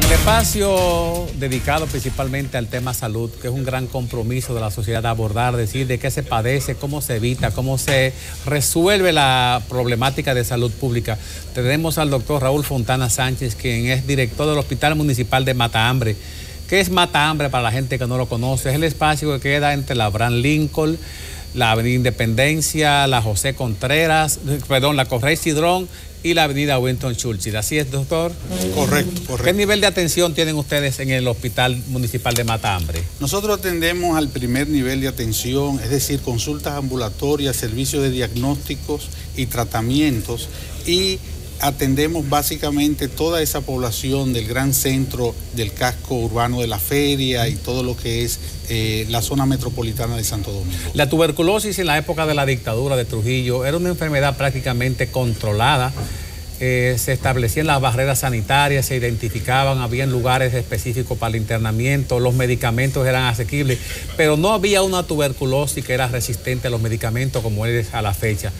El espacio dedicado principalmente al tema salud, que es un gran compromiso de la sociedad de abordar, decir de qué se padece, cómo se evita, cómo se resuelve la problemática de salud pública. Tenemos al doctor Raúl Fontana Sánchez, quien es director del Hospital Municipal de Matahambre. ¿Qué es Matahambre para la gente que no lo conoce? Es el espacio que queda entre la Abraham Lincoln, la Avenida Independencia, la José Contreras, la Correy Cidrón y la Avenida Winston Churchill. ¿Así es, doctor? Correcto. ¿Qué nivel de atención tienen ustedes en el Hospital Municipal de Matahambre? Nosotros atendemos al primer nivel de atención, es decir, consultas ambulatorias, servicios de diagnósticos y tratamientos, y atendemos básicamente toda esa población del gran centro del casco urbano de la Feria y todo lo que es la zona metropolitana de Santo Domingo. La tuberculosis en la época de la dictadura de Trujillo era una enfermedad prácticamente controlada. Se establecían las barreras sanitarias, se identificaban, habían lugares específicos para el internamiento, los medicamentos eran asequibles, pero no había una tuberculosis que era resistente a los medicamentos como es a la fecha.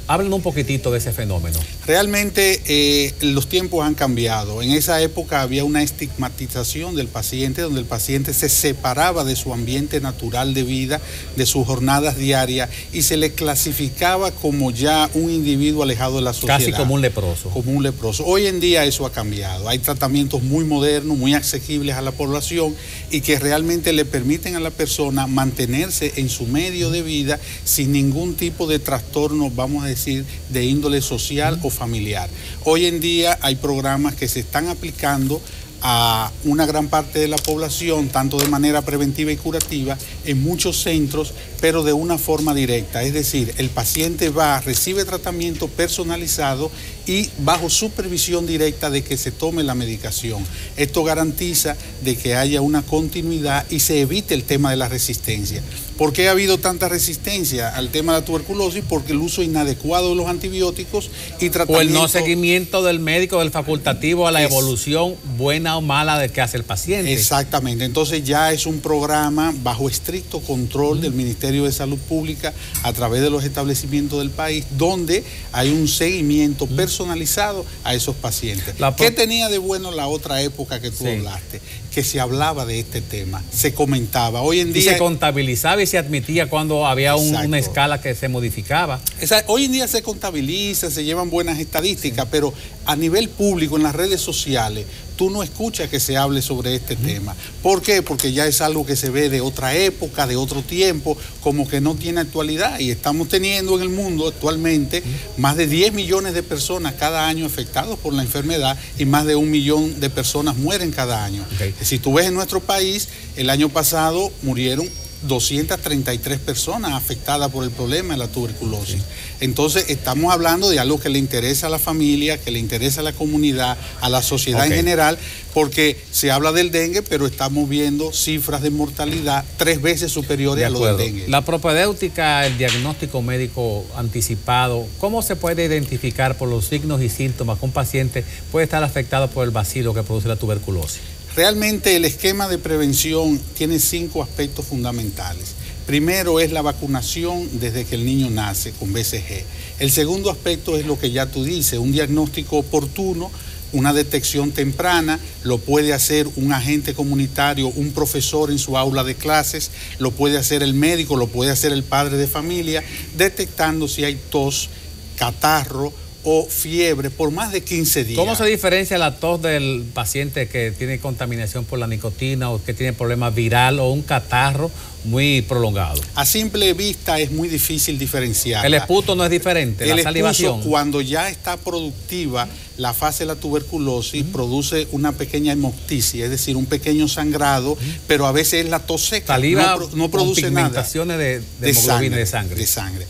Háblenos un poquitito de ese fenómeno. Realmente los tiempos han cambiado. En esa época había una estigmatización del paciente, donde el paciente se separaba de su ambiente natural de vida, de sus jornadas diarias, y se le clasificaba como ya un individuo alejado de la sociedad. Casi como un leproso. Como un leproso. Hoy en día eso ha cambiado. Hay tratamientos muy modernos, muy asequibles a la población y que realmente le permiten a la persona mantenerse en su medio de vida sin ningún tipo de trastorno, vamos a decir, de índole social o familiar. Hoy en día hay programas que se están aplicando a una gran parte de la población, tanto de manera preventiva y curativa, en muchos centros, pero de una forma directa. Es decir, el paciente va, recibe tratamiento personalizado y bajo supervisión directa de que se tome la medicación. Esto garantiza de que haya una continuidad y se evite el tema de la resistencia. ¿Por qué ha habido tanta resistencia al tema de la tuberculosis? Porque el uso inadecuado de los antibióticos y tratamiento... O el no seguimiento del médico, del facultativo a la evolución buena o mala de que hace el paciente. Exactamente. Entonces ya es un programa bajo estricto control del Ministerio de Salud Pública a través de los establecimientos del país, donde hay un seguimiento personalizado a esos pacientes. ¿Qué tenía de bueno la otra época que tú hablaste? Que se hablaba de este tema, se comentaba. Hoy en día... Y se contabilizaba y se admitía cuando había una escala que se modificaba. Hoy en día se contabiliza, se llevan buenas estadísticas, pero a nivel público, en las redes sociales, tú no escuchas que se hable sobre este tema. ¿Por qué? Porque ya es algo que se ve de otra época, de otro tiempo, como que no tiene actualidad. Y estamos teniendo en el mundo actualmente más de 10 millones de personas cada año afectadas por la enfermedad y más de 1 millón de personas mueren cada año. Si tú ves en nuestro país, el año pasado murieron 233 personas afectadas por el problema de la tuberculosis. Entonces estamos hablando de algo que le interesa a la familia, que le interesa a la comunidad, a la sociedad en general, porque se habla del dengue, pero estamos viendo cifras de mortalidad 3 veces superiores a lo del dengue. La propedéutica, el diagnóstico médico anticipado, ¿cómo se puede identificar por los signos y síntomas que un paciente puede estar afectado por el bacilo que produce la tuberculosis? Realmente el esquema de prevención tiene 5 aspectos fundamentales. Primero es la vacunación desde que el niño nace con BCG. El segundo aspecto es lo que ya tú dices, un diagnóstico oportuno, una detección temprana, lo puede hacer un agente comunitario, un profesor en su aula de clases, lo puede hacer el médico, lo puede hacer el padre de familia, detectando si hay tos, catarro o fiebre por más de 15 días. ¿Cómo se diferencia la tos del paciente que tiene contaminación por la nicotina o que tiene problema viral o un catarro muy prolongado? A simple vista es muy difícil diferenciar. El esputo no es diferente, la salivación. Cuando ya está productiva la fase de la tuberculosis, produce una pequeña hemoptisis, es decir, un pequeño sangrado, pero a veces es la tos seca. Saliva no produce con pigmentaciones de hemoglobina de sangre.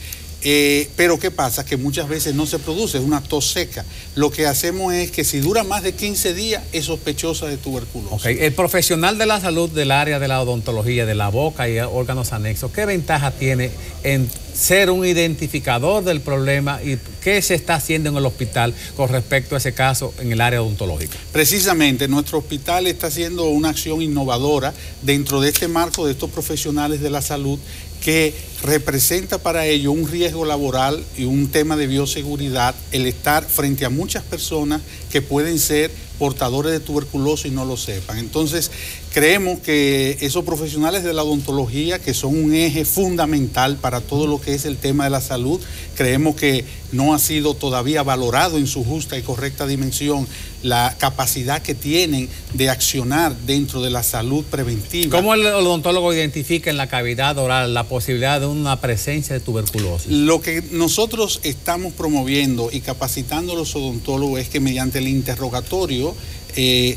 Pero ¿qué pasa? Que muchas veces no se produce, es una tos seca. Lo que hacemos es que si dura más de 15 días es sospechosa de tuberculosis. El profesional de la salud del área de la odontología, de la boca y órganos anexos, ¿qué ventaja tiene en ser un identificador del problema y qué se está haciendo en el hospital con respecto a ese caso en el área odontológica? Precisamente, nuestro hospital está haciendo una acción innovadora dentro de este marco de estos profesionales de la salud que representa para ello un riesgo laboral y un tema de bioseguridad, el estar frente a muchas personas que pueden ser portadores de tuberculosis no lo sepan. Entonces, creemos que esos profesionales de la odontología, que son un eje fundamental para todo lo que es el tema de la salud, creemos que no ha sido todavía valorado en su justa y correcta dimensión la capacidad que tienen de accionar dentro de la salud preventiva. ¿Cómo el odontólogo identifica en la cavidad oral la posibilidad de una presencia de tuberculosis? Lo que nosotros estamos promoviendo y capacitando a los odontólogos es que mediante el interrogatorio,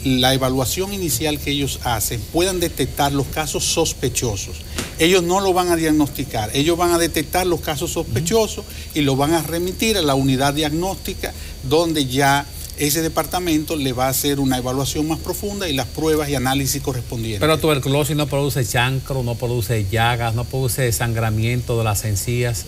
la evaluación inicial que ellos hacen, puedan detectar los casos sospechosos. Ellos no lo van a diagnosticar, ellos van a detectar los casos sospechosos y lo van a remitir a la unidad diagnóstica, donde ya ese departamento le va a hacer una evaluación más profunda y las pruebas y análisis correspondientes. Pero tuberculosis no produce chancro, no produce llagas, no produce sangramiento de las encías.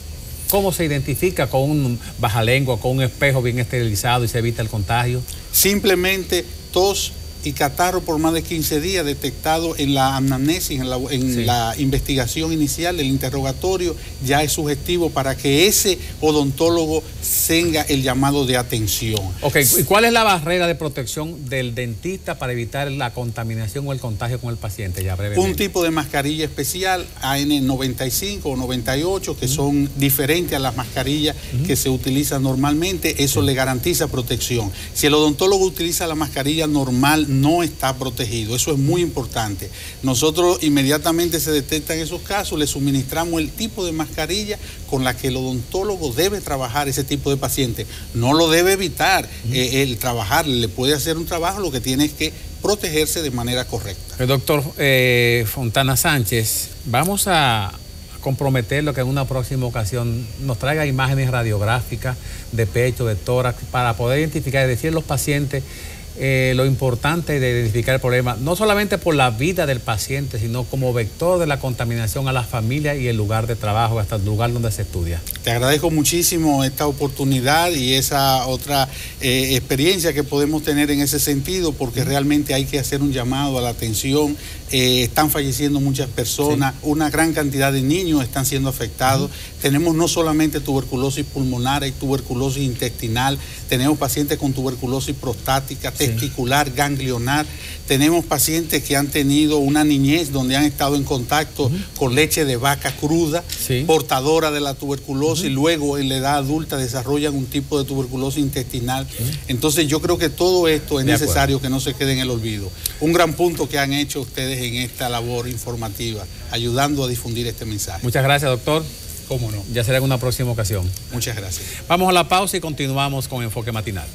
¿Cómo se identifica con un bajalengua, con un espejo bien esterilizado y se evita el contagio? Simplemente tos y catarro por más de 15 días detectado en la anamnesis, en la investigación inicial, el interrogatorio, ya es subjetivo para que ese odontólogo tenga el llamado de atención. Ok, ¿y cuál es la barrera de protección del dentista para evitar la contaminación o el contagio con el paciente? Ya brevemente. Un tipo de mascarilla especial, AN95 o 98, que son diferentes a las mascarillas que se utilizan normalmente, eso le garantiza protección. Si el odontólogo utiliza la mascarilla normal, no está protegido, eso es muy importante. Nosotros inmediatamente se detectan esos casos, le suministramos el tipo de mascarilla con la que el odontólogo debe trabajar ese tipo de paciente. No lo debe evitar el trabajar, le puede hacer un trabajo, lo que tiene es que protegerse de manera correcta. El doctor Fontana Sánchez, vamos a comprometerlo que en una próxima ocasión nos traiga imágenes radiográficas de pecho, de tórax, para poder identificar y decir a los pacientes lo importante de identificar el problema, no solamente por la vida del paciente, sino como vector de la contaminación a la familia y el lugar de trabajo, hasta el lugar donde se estudia. Te agradezco muchísimo esta oportunidad y esa otra experiencia que podemos tener en ese sentido, porque realmente hay que hacer un llamado a la atención. Están falleciendo muchas personas, una gran cantidad de niños están siendo afectados. Tenemos no solamente tuberculosis pulmonar, hay tuberculosis intestinal, tenemos pacientes con tuberculosis prostática, testicular, ganglionar, tenemos pacientes que han tenido una niñez donde han estado en contacto con leche de vaca cruda, portadora de la tuberculosis, luego en la edad adulta desarrollan un tipo de tuberculosis intestinal. Entonces yo creo que todo esto es necesario que no se quede en el olvido. Un gran punto que han hecho ustedes en esta labor informativa, ayudando a difundir este mensaje. Muchas gracias, doctor. ¿Cómo no? Ya será en una próxima ocasión. Muchas gracias. Vamos a la pausa y continuamos con Enfoque Matinal.